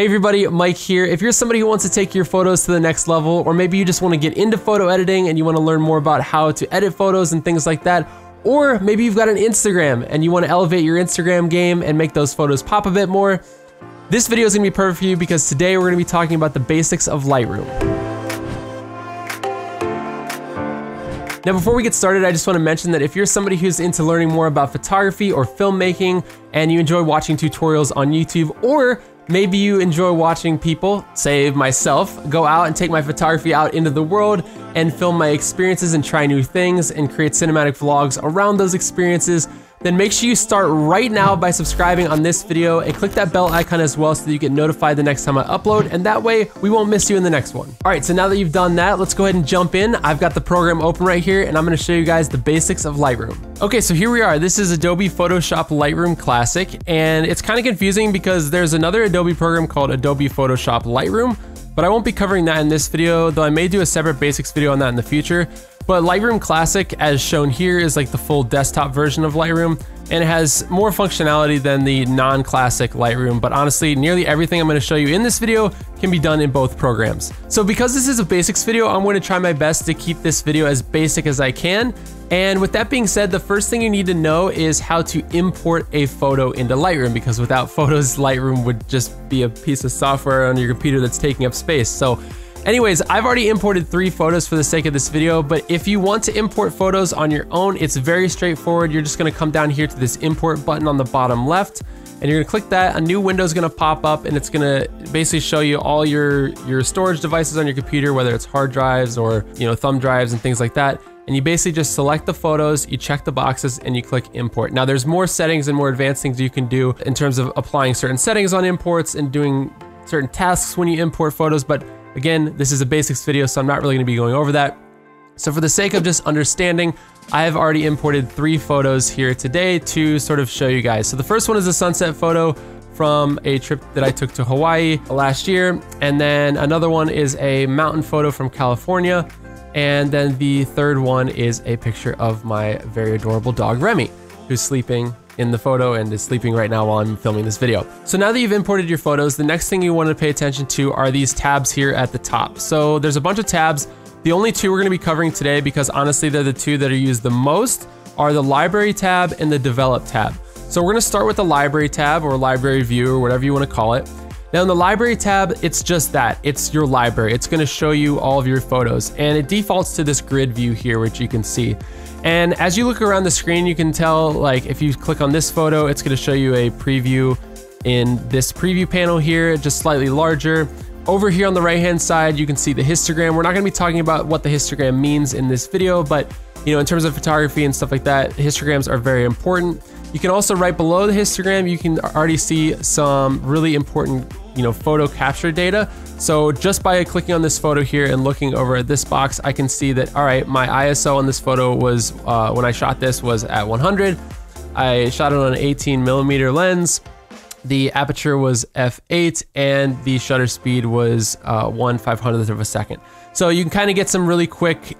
Hey everybody, Mike here. If you're somebody who wants to take your photos to the next level, or maybe you just want to get into photo editing and you want to learn more about how to edit photos and things like that, or maybe you've got an Instagram and you want to elevate your Instagram game and make those photos pop a bit more, this video is going to be perfect for you because today we're going to be talking about the basics of Lightroom. Now before we get started, I just want to mention that if you're somebody who's into learning more about photography or filmmaking and you enjoy watching tutorials on YouTube, or maybe you enjoy watching people, say myself, go out and take my photography out into the world and film my experiences and try new things and create cinematic vlogs around those experiences, then make sure you start right now by subscribing on this video and click that bell icon as well so that you get notified the next time I upload, and that way we won't miss you in the next one. All right, so now that you've done that, let's go ahead and jump in. I've got the program open right here and I'm gonna show you guys the basics of Lightroom. Okay, so here we are. This is Adobe Photoshop Lightroom Classic, and it's kind of confusing because there's another Adobe program called Adobe Photoshop Lightroom, but I won't be covering that in this video, though I may do a separate basics video on that in the future. But Lightroom Classic, as shown here, is like the full desktop version of Lightroom, and it has more functionality than the non-classic Lightroom, but honestly, nearly everything I'm gonna show you in this video can be done in both programs. So because this is a basics video, I'm gonna try my best to keep this video as basic as I can. And with that being said, the first thing you need to know is how to import a photo into Lightroom, because without photos, Lightroom would just be a piece of software on your computer that's taking up space. So anyways, I've already imported 3 photos for the sake of this video, but if you want to import photos on your own, it's very straightforward. You're just gonna come down here to this import button on the bottom left, and you're gonna click that. A new window is gonna pop up, and it's gonna basically show you all your storage devices on your computer, whether it's hard drives or thumb drives and things like that. And you basically just select the photos, you check the boxes, and you click import. Now there's more settings and more advanced things you can do in terms of applying certain settings on imports and doing certain tasks when you import photos, but again, this is a basics video, so I'm not really gonna be going over that. So for the sake of just understanding, I have already imported 3 photos here today to sort of show you guys. So the first one is a sunset photo from a trip that I took to Hawaii last year. And then another one is a mountain photo from California. And then the third one is a picture of my very adorable dog, Remy, who's sleeping in the photo and is sleeping right now while I'm filming this video. So now that you've imported your photos, the next thing you want to pay attention to are these tabs here at the top. So there's a bunch of tabs. The only 2 we're going to be covering today, because honestly they're the 2 that are used the most, are the library tab and the develop tab. So we're going to start with the library tab, or library view, or whatever you want to call it. Now in the library tab, it's just that, it's your library. It's going to show you all of your photos, and it defaults to this grid view here, which you can see. And as you look around the screen, you can tell, like, if you click on this photo, it's going to show you a preview in this preview panel here, just slightly larger. Over here on the right hand side, you can see the histogram. We're not going to be talking about what the histogram means in this video, but in terms of photography and stuff like that, histograms are very important. You can also, right below the histogram, you can already see some really important photo capture data. So just by clicking on this photo here and looking over at this box, I can see that, all right, my ISO on this photo was, when I shot this, was at 100. I shot it on an 18mm lens. The aperture was f8 and the shutter speed was 1/500th of a second. So you can kind of get some really quick,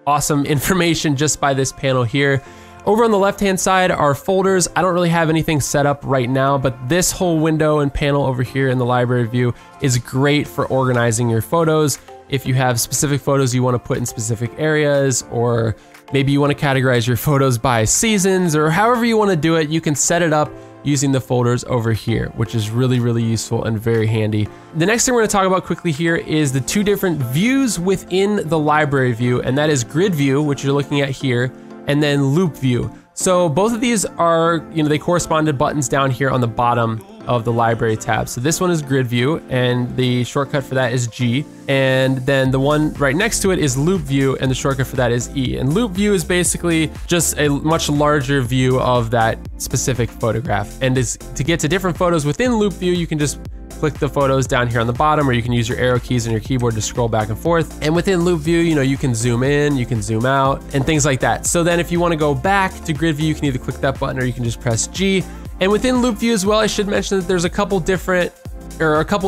awesome information just by this panel here. Over on the left-hand side are folders. I don't really have anything set up right now, but this whole window and panel over here in the library view is great for organizing your photos. If you have specific photos you want to put in specific areas, or maybe you want to categorize your photos by seasons, or however you want to do it, you can set it up using the folders over here, which is really, really useful and very handy. The next thing we're going to talk about quickly here is the 2 different views within the library view, and that is grid view, which you're looking at here, and then loop view. So both of these are, they correspond to buttons down here on the bottom of the library tab. So this one is grid view, and the shortcut for that is G. And then the one right next to it is loop view, and the shortcut for that is E. And loop view is basically just a much larger view of that specific photograph. And to get to different photos within loop view, you can just click the photos down here on the bottom, or you can use your arrow keys on your keyboard to scroll back and forth. And within loop view, you can zoom in, you can zoom out, and things like that. So then if you want to go back to grid view, you can either click that button or you can just press G. And within loop view as well, I should mention that there's a couple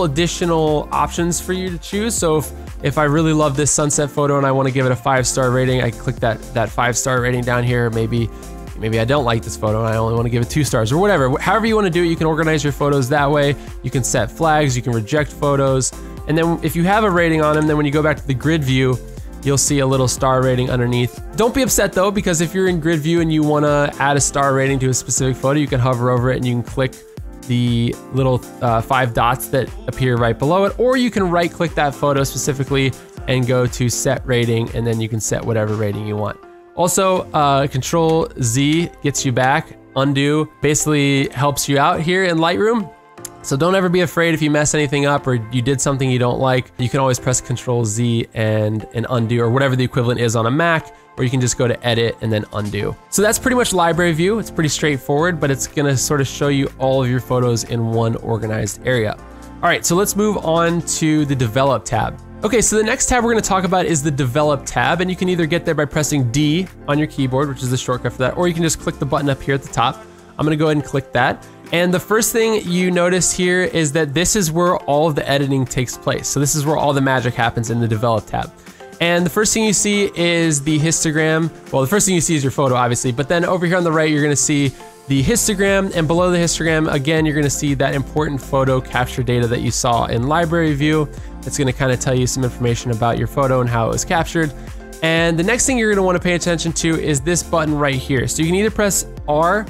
additional options for you to choose. So if I really love this sunset photo and I want to give it a 5-star rating, I click that 5-star rating down here. Maybe maybe I don't like this photo and I only want to give it 2 stars or whatever. However you want to do it, you can organize your photos that way. You can set flags, you can reject photos. And then if you have a rating on them, then when you go back to the grid view, you'll see a little star rating underneath. Don't be upset though, because if you're in grid view and you want to add a star rating to a specific photo, you can hover over it and you can click the little 5 dots that appear right below it, or you can right click that photo specifically and go to set rating, and then you can set whatever rating you want. Also, Control Z gets you back. Undo basically helps you out here in Lightroom. So don't ever be afraid if you mess anything up or you did something you don't like. You can always press Control Z and undo, or whatever the equivalent is on a Mac, or you can just go to edit and then undo. So that's pretty much library view. It's pretty straightforward, but it's gonna sort of show you all of your photos in one organized area. All right, so let's move on to the develop tab. Okay, so the next tab we're gonna talk about is the develop tab, and you can either get there by pressing D on your keyboard, which is the shortcut for that, or you can just click the button up here at the top. I'm gonna go ahead and click that. And the first thing you notice here is that this is where all of the editing takes place. So this is where all the magic happens in the develop tab. And the first thing you see is the histogram. Well, the first thing you see is your photo, obviously, but then over here on the right, you're gonna see the histogram, and below the histogram, again, you're gonna see that important photo capture data that you saw in library view. It's gonna kind of tell you some information about your photo and how it was captured. And the next thing you're gonna wanna pay attention to is this button right here. So you can either press R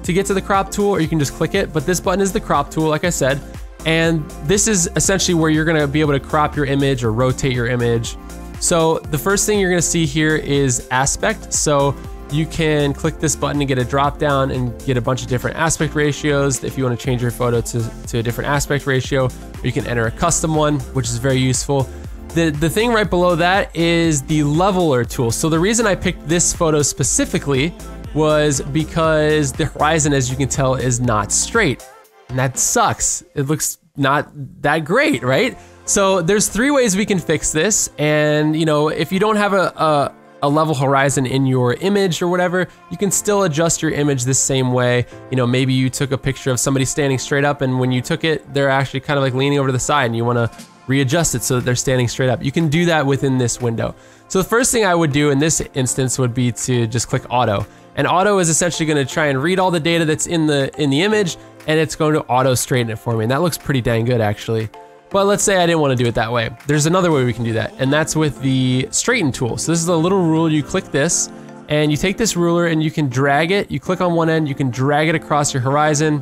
to get to the crop tool, or you can just click it, but this button is the crop tool, like I said. And this is essentially where you're gonna be able to crop your image or rotate your image. So the first thing you're gonna see here is aspect. So you can click this button and get a drop down and get a bunch of different aspect ratios if you wanna change your photo to a different aspect ratio, or you can enter a custom one, which is very useful. The thing right below that is the leveler tool. So the reason I picked this photo specifically was because the horizon, as you can tell, is not straight. And that sucks. It looks not that great, right? So there's 3 ways we can fix this. And you know, if you don't have a level horizon in your image or whatever, you can still adjust your image the same way. You know, maybe you took a picture of somebody standing straight up, and when you took it, they're actually kind of like leaning over to the side, and you wanna readjust it so that they're standing straight up. You can do that within this window. So the first thing I would do in this instance would be to just click auto. And auto is essentially gonna try and read all the data that's in the image, and it's going to auto straighten it for me. And that looks pretty dang good, actually. But let's say I didn't want to do it that way. There's another way we can do that, and that's with the straighten tool. So this is a little ruler. You click this, and you take this ruler and you can drag it. You click on one end, you can drag it across your horizon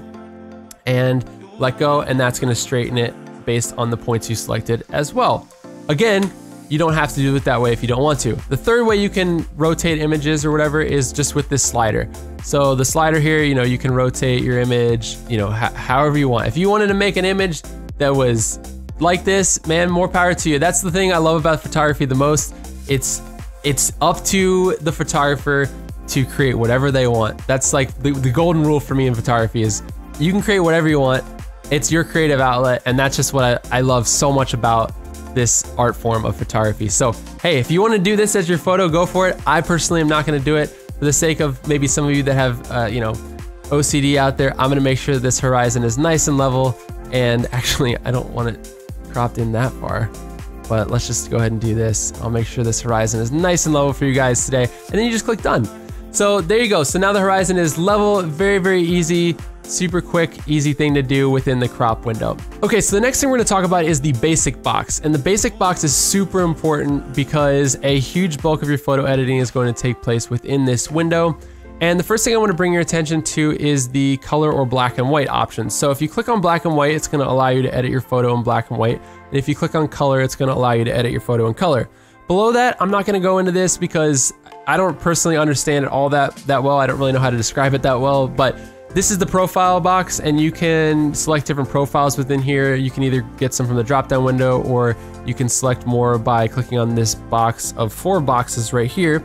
and let go, and that's gonna straighten it based on the points you selected as well. Again, you don't have to do it that way if you don't want to. The third way you can rotate images or whatever is just with this slider. So the slider here, you know, you can rotate your image, you know, however you want. If you wanted to make an image that was like this, man, more power to you. That's the thing I love about photography the most. It's up to the photographer to create whatever they want. That's like the golden rule for me in photography is you can create whatever you want. It's your creative outlet, and that's just what I love so much about this art form of photography. So, hey, if you want to do this as your photo, go for it. I personally am not going to do it for the sake of maybe some of you that have, you know, OCD out there. I'm going to make sure that this horizon is nice and level. And actually, I don't want it cropped in that far, but let's just go ahead and do this. I'll make sure this horizon is nice and level for you guys today. And then you just click done. So there you go. So now the horizon is level, very, very easy. Super quick, easy thing to do within the crop window. Okay, so the next thing we're gonna talk about is the basic box. And the basic box is super important because a huge bulk of your photo editing is going to take place within this window. And the first thing I want to bring your attention to is the color or black and white options. So if you click on black and white, it's going to allow you to edit your photo in black and white. And if you click on color, it's going to allow you to edit your photo in color. Below that, I'm not going to go into this because I don't personally understand it all that well. I don't really know how to describe it that well, but this is the profile box, and you can select different profiles within here. You can either get some from the drop-down window, or you can select more by clicking on this box of 4 boxes right here.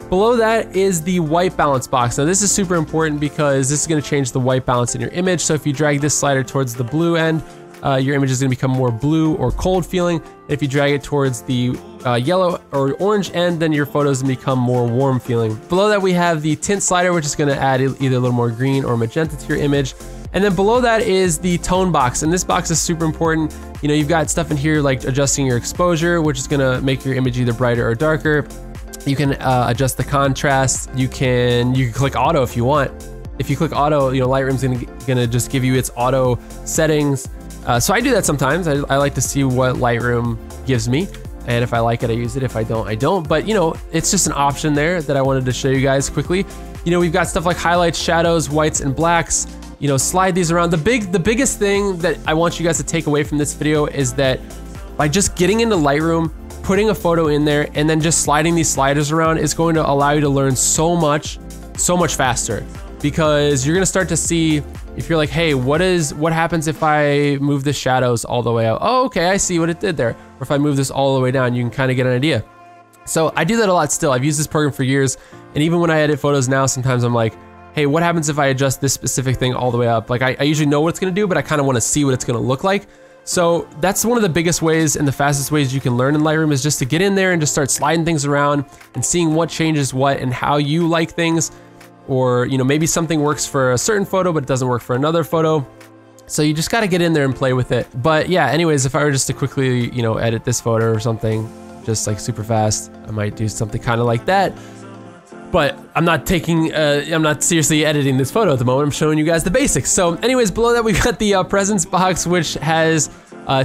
Below that is the white balance box. Now this is super important because this is going to change the white balance in your image. So if you drag this slider towards the blue end, your image is going to become more blue or cold feeling. If you drag it towards the yellow or orange end, then your photos will become more warm feeling. Below that we have the tint slider, which is going to add either a little more green or magenta to your image. And then below that is the tone box, and this box is super important. You know, you've got stuff in here like adjusting your exposure, which is going to make your image either brighter or darker. You can adjust the contrast. You can click auto if you want. If you click auto, you know, Lightroom's gonna just give you its auto settings. So I do that sometimes. I like to see what Lightroom gives me. And if I like it, I use it. If I don't, I don't. But you know, it's just an option there that I wanted to show you guys quickly. You know, we've got stuff like highlights, shadows, whites, and blacks. You know, slide these around. The biggest thing that I want you guys to take away from this video is that by just getting into Lightroom, putting a photo in there, and then just sliding these sliders around is going to allow you to learn so much faster. Because you're gonna start to see, if you're like, hey, what happens if I move the shadows all the way up? Oh, okay, I see what it did there. Or if I move this all the way down, you can kind of get an idea. So I do that a lot still. I've used this program for years, and even when I edit photos now, sometimes I'm like, hey, what happens if I adjust this specific thing all the way up? Like I usually know what it's gonna do, but I kind of wanna see what it's gonna look like. So that's one of the biggest ways and the fastest ways you can learn in Lightroom, is just to get in there and just start sliding things around and seeing what changes what and how you like things. Or, you know, maybe something works for a certain photo, but it doesn't work for another photo. So you just got to get in there and play with it. But yeah, anyways, if I were just to quickly, you know, edit this photo or something, just like super fast, I might do something kind of like that. But I'm not seriously editing this photo at the moment. I'm showing you guys the basics. So anyways, below that, we've got the presence box, which has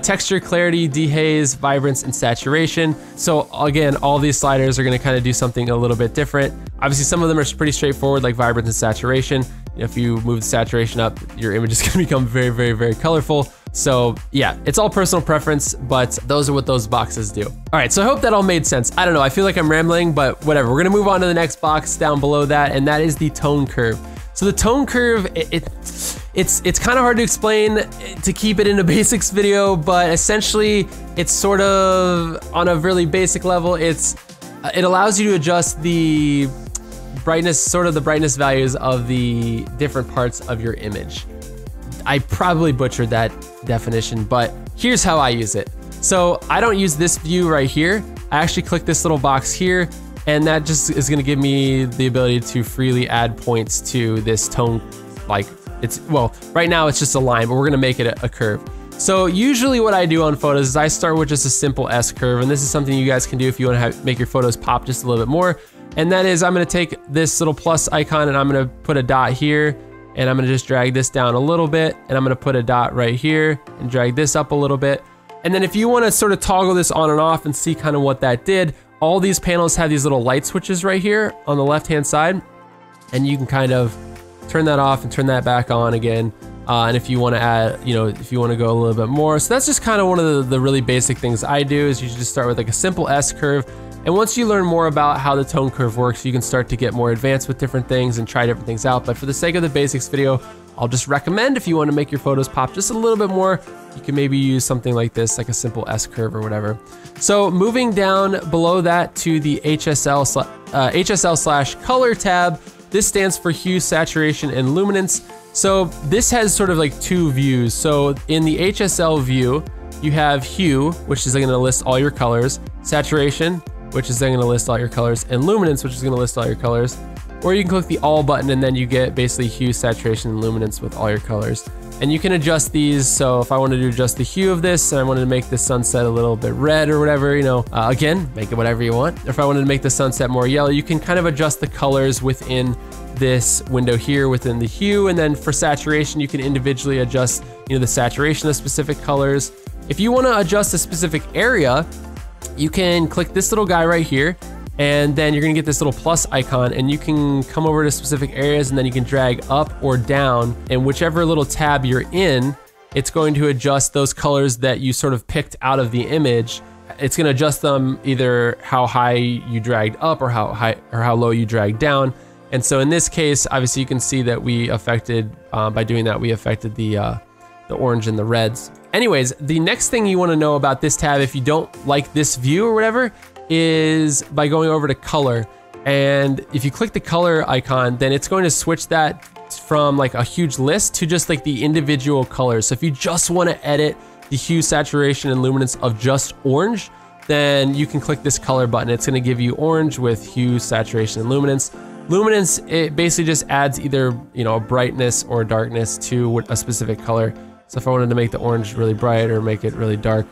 texture, clarity, dehaze, vibrance, and saturation. So again, all these sliders are gonna kind of do something a little bit different. Obviously, some of them are pretty straightforward, like vibrance and saturation. If you move the saturation up, your image is gonna become very, very, very colorful. So yeah, it's all personal preference, but those are what those boxes do. All right, so I hope that all made sense. I don't know, I feel like I'm rambling, but whatever. We're gonna move on to the next box down below that, and that is the tone curve. So the tone curve, it's kind of hard to explain to keep it in a basics video, but essentially it's sort of on a really basic level. It allows you to adjust the brightness, sort of the brightness values of the different parts of your image. I probably butchered that definition, but here's how I use it. So I don't use this view right here. I actually click this little box here, and that just is gonna give me the ability to freely add points to this tone. Like well, right now it's just a line, but we're gonna make it a curve. So usually what I do on photos is I start with just a simple S curve, and this is something you guys can do if you wanna make your photos pop just a little bit more. And that is, I'm gonna take this little plus icon and I'm gonna put a dot here, and I'm gonna just drag this down a little bit, and I'm gonna put a dot right here and drag this up a little bit. And then if you wanna sort of toggle this on and off and see kind of what that did, all these panels have these little light switches right here on the left-hand side, and you can kind of turn that off and turn that back on again. And if you wanna add, you know, if you wanna go a little bit more. So that's just kind of one of the really basic things I do, is you just start with like a simple S curve. And once you learn more about how the tone curve works, you can start to get more advanced with different things and try different things out. But for the sake of the basics video, I'll just recommend, if you want to make your photos pop just a little bit more, you can maybe use something like this, like a simple S curve or whatever. So moving down below that to the HSL/color tab, this stands for hue, saturation, and luminance. So this has sort of like two views. So in the HSL view, you have hue, which is going to list all your colors, saturation, which is then going to list all your colors, and luminance, which is going to list all your colors. Or you can click the all button, and then you get basically hue, saturation, and luminance with all your colors. And you can adjust these. So if I wanted to adjust the hue of this, and I wanted to make the sunset a little bit red or whatever, you know, again, make it whatever you want. If I wanted to make the sunset more yellow, you can kind of adjust the colors within this window here within the hue. And then for saturation, you can individually adjust, you know, the saturation of specific colors. If you want to adjust a specific area, you can click this little guy right here, and then you're gonna get this little plus icon, and you can come over to specific areas, and then you can drag up or down, and whichever little tab you're in, it's going to adjust those colors that you sort of picked out of the image. It's gonna adjust them either how high you dragged up or how high or how low you dragged down. And so in this case, obviously you can see that we affected, by doing that, we affected the orange and the reds. Anyways, the next thing you want to know about this tab, if you don't like this view or whatever, is by going over to color. And if you click the color icon, then it's going to switch that from like a huge list to just like the individual colors. So if you just want to edit the hue, saturation, and luminance of just orange, then you can click this color button. It's going to give you orange with hue, saturation, and luminance. Luminance, it basically just adds either, you know, a brightness or darkness to a specific color. So if I wanted to make the orange really bright or make it really dark,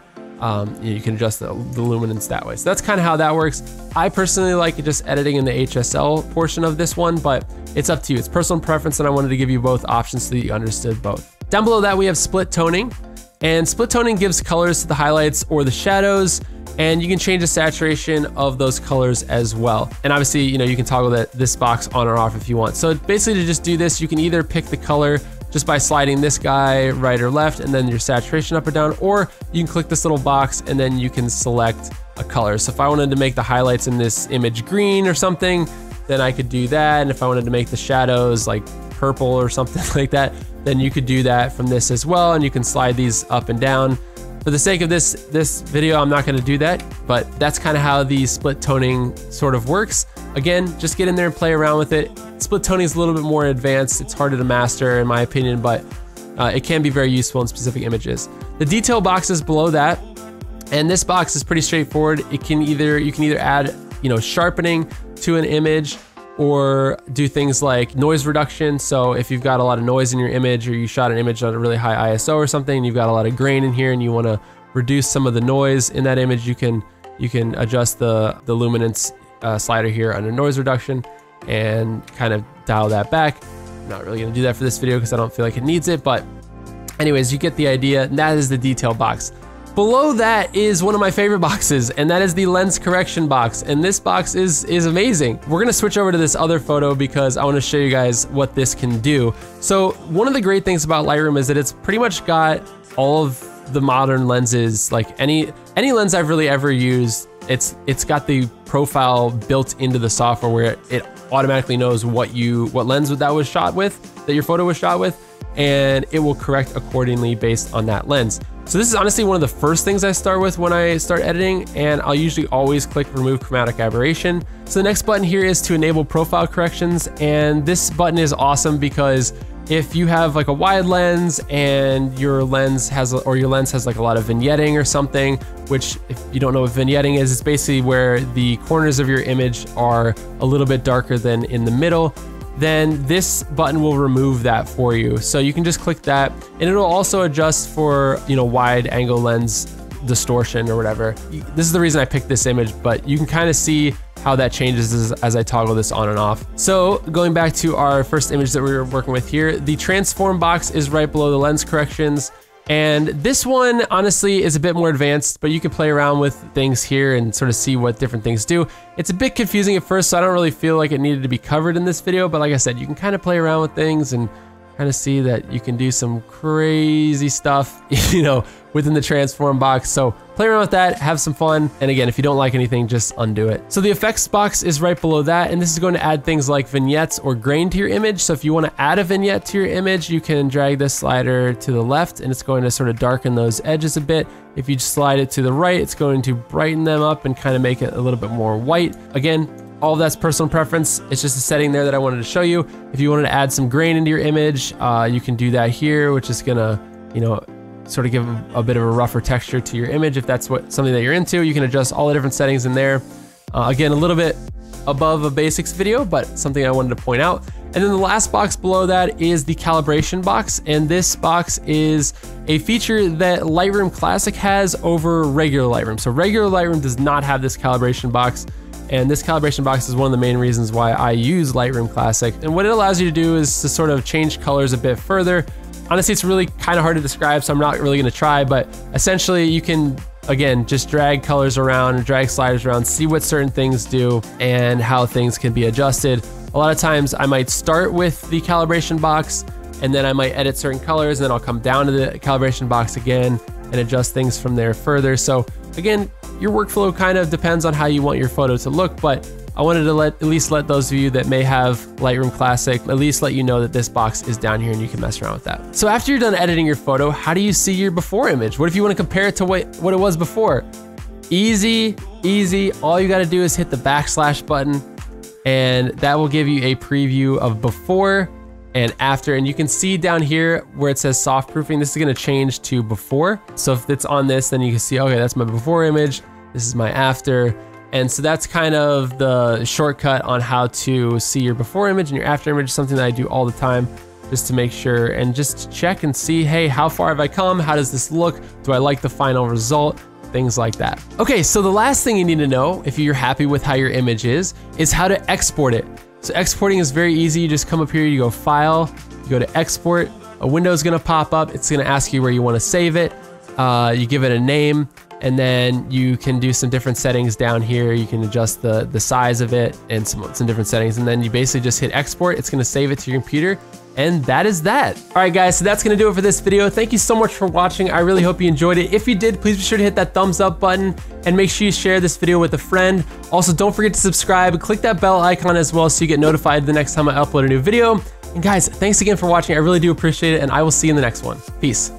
you can adjust the luminance that way. So that's kind of how that works. I personally like just editing in the HSL portion of this one, but it's up to you. It's personal preference, and I wanted to give you both options so that you understood both. Down below that, we have split toning, and split toning gives colors to the highlights or the shadows, and you can change the saturation of those colors as well. And obviously, you know, you can toggle this box on or off if you want. So basically, to just do this, you can either pick the color just by sliding this guy right or left, and then your saturation up or down, or you can click this little box and then you can select a color. So if I wanted to make the highlights in this image green or something, then I could do that. And if I wanted to make the shadows like purple or something like that, then you could do that from this as well. And you can slide these up and down. For the sake of this video, I'm not gonna do that, but that's kind of how the split toning sort of works. Again, just get in there and play around with it. Split toning is a little bit more advanced. It's harder to master in my opinion, but it can be very useful in specific images. The detail box is below that, and this box is pretty straightforward. You can either add, you know, sharpening to an image, or do things like noise reduction. So if you've got a lot of noise in your image, or you shot an image at a really high ISO or something, and you've got a lot of grain in here and you want to reduce some of the noise in that image, you can adjust the luminance slider here under noise reduction and kind of dial that back. I'm not really going to do that for this video because I don't feel like it needs it, but anyways, you get the idea. And that is the detail box. Below that is one of my favorite boxes, and that is the lens correction box. And this box is amazing. We're gonna switch over to this other photo because I wanna show you guys what this can do. So one of the great things about Lightroom is that it's pretty much got all of the modern lenses, like any lens I've really ever used, it's got the profile built into the software where it automatically knows what lens that was shot with, that your photo was shot with, and it will correct accordingly based on that lens. So this is honestly one of the first things I start with when I start editing, and I'll usually always click remove chromatic aberration. So the next button here is to enable profile corrections, and this button is awesome because if you have like a wide lens and your lens has like a lot of vignetting or something, which if you don't know what vignetting is, it's basically where the corners of your image are a little bit darker than in the middle, then this button will remove that for you. So you can just click that, and it'll also adjust for, you know, wide angle lens distortion or whatever. This is the reason I picked this image, but you can kind of see how that changes as I toggle this on and off. So going back to our first image that we were working with here, the transform box is right below the lens corrections. And this one honestly is a bit more advanced, but you can play around with things here and sort of see what different things do. It's a bit confusing at first, so I don't really feel like it needed to be covered in this video, but like I said, you can kind of play around with things and kind of see that you can do some crazy stuff, you know, within the transform box. So play around with that, have some fun. And again, if you don't like anything, just undo it. So the effects box is right below that, and this is going to add things like vignettes or grain to your image. So if you want to add a vignette to your image, you can drag this slider to the left and it's going to sort of darken those edges a bit. If you slide it to the right, it's going to brighten them up and kind of make it a little bit more white. Again, all of that's personal preference. It's just a setting there that I wanted to show you. If you wanted to add some grain into your image, you can do that here, which is gonna, you know, sort of give a bit of a rougher texture to your image. If that's something that you're into, you can adjust all the different settings in there. Again, a little bit above a basics video, but something I wanted to point out. And then the last box below that is the calibration box. And this box is a feature that Lightroom Classic has over regular Lightroom. So regular Lightroom does not have this calibration box. And this calibration box is one of the main reasons why I use Lightroom Classic. And what it allows you to do is to sort of change colors a bit further. Honestly, it's really kind of hard to describe, so I'm not really gonna try, but essentially you can, again, just drag colors around and drag sliders around, see what certain things do and how things can be adjusted. A lot of times I might start with the calibration box and then I might edit certain colors, and then I'll come down to the calibration box again and adjust things from there further. So again, your workflow kind of depends on how you want your photo to look, but I wanted to at least let those of you that may have Lightroom Classic, at least let you know that this box is down here and you can mess around with that. So after you're done editing your photo, how do you see your before image? What if you want to compare it to what it was before? Easy, easy. All you got to do is hit the backslash button, and that will give you a preview of before and after. And you can see down here where it says soft proofing, this is going to change to before. So if it's on this, then you can see, okay, that's my before image, this is my after. And so that's kind of the shortcut on how to see your before image and your after image, something that I do all the time just to make sure and just check and see, hey, how far have I come? How does this look? Do I like the final result? things like that. Okay, so the last thing you need to know if you're happy with how your image is how to export it. So exporting is very easy. You just come up here, you go File, you go to Export. A window is gonna pop up. It's gonna ask you where you wanna save it. You give it a name, and then you can do some different settings down here. You can adjust the size of it and some different settings, and then you basically just hit export. It's gonna save it to your computer, and that is that. All right, guys, so that's gonna do it for this video. Thank you so much for watching. I really hope you enjoyed it. If you did, please be sure to hit that thumbs up button and make sure you share this video with a friend. Also, don't forget to subscribe. Click that bell icon as well so you get notified the next time I upload a new video. And guys, thanks again for watching. I really do appreciate it, and I will see you in the next one. Peace.